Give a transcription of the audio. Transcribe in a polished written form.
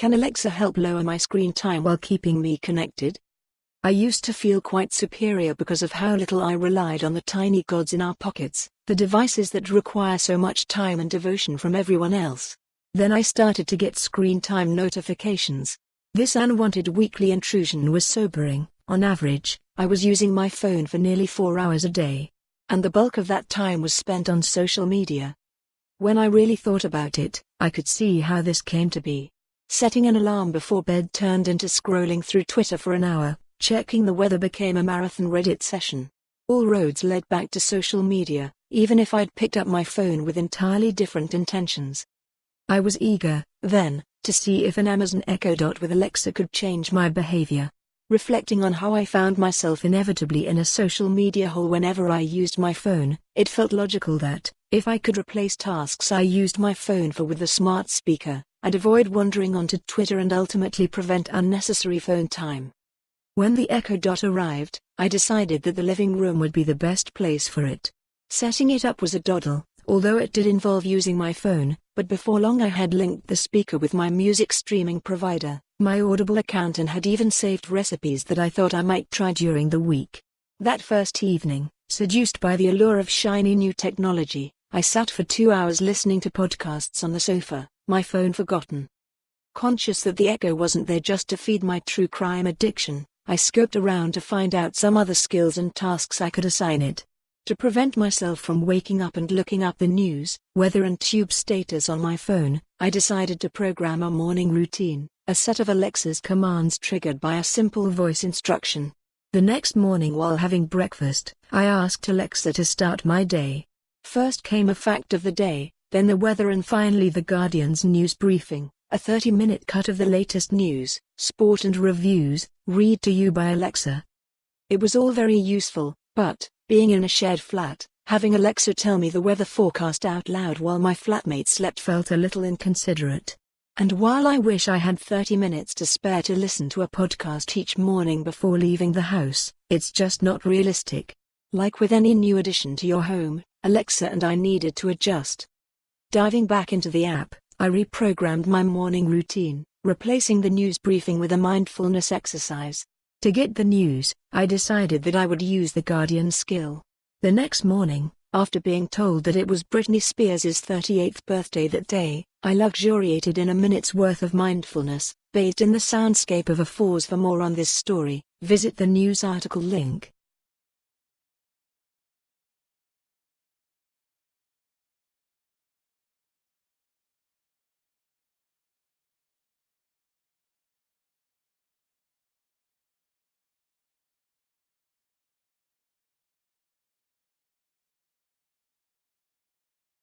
Can Alexa help lower my screen time while keeping me connected? I used to feel quite superior because of how little I relied on the tiny gods in our pockets, the devices that require so much time and devotion from everyone else. Then I started to get screen time notifications. This unwanted weekly intrusion was sobering. On average, I was using my phone for nearly 4 hours a day. And the bulk of that time was spent on social media. When I really thought about it, I could see how this came to be. Setting an alarm before bed turned into scrolling through Twitter for an hour. Checking the weather became a marathon Reddit session. All roads led back to social media, even if I'd picked up my phone with entirely different intentions. I was eager, then, to see if an Amazon Echo Dot with Alexa could change my behavior. Reflecting on how I found myself inevitably in a social media hole whenever I used my phone, it felt logical that, if I could replace tasks I used my phone for with the smart speaker, I'd avoid wandering onto Twitter and ultimately prevent unnecessary phone time. When the Echo Dot arrived, I decided that the living room would be the best place for it. Setting it up was a doddle, although it did involve using my phone, but before long I had linked the speaker with my music streaming provider, my Audible account, and had even saved recipes that I thought I might try during the week. That first evening, seduced by the allure of shiny new technology, I sat for 2 hours listening to podcasts on the sofa, my phone forgotten. Conscious that the Echo wasn't there just to feed my true crime addiction, I scoped around to find out some other skills and tasks I could assign it. To prevent myself from waking up and looking up the news, weather and tube status on my phone, I decided to program a morning routine, a set of Alexa's commands triggered by a simple voice instruction. The next morning while having breakfast, I asked Alexa to start my day. First came a fact of the day, then the weather, and finally the Guardian's news briefing, a 30-minute cut of the latest news, sport and reviews, read to you by Alexa. It was all very useful, but, being in a shared flat, having Alexa tell me the weather forecast out loud while my flatmate slept felt a little inconsiderate. And while I wish I had 30 minutes to spare to listen to a podcast each morning before leaving the house, it's just not realistic. Like with any new addition to your home, Alexa and I needed to adjust. Diving back into the app, I reprogrammed my morning routine, replacing the news briefing with a mindfulness exercise. To get the news, I decided that I would use the Guardian skill. The next morning, after being told that it was Britney Spears' 38th birthday that day, I luxuriated in a minute's worth of mindfulness, bathed in the soundscape of a falls. For more on this story, visit the news article link.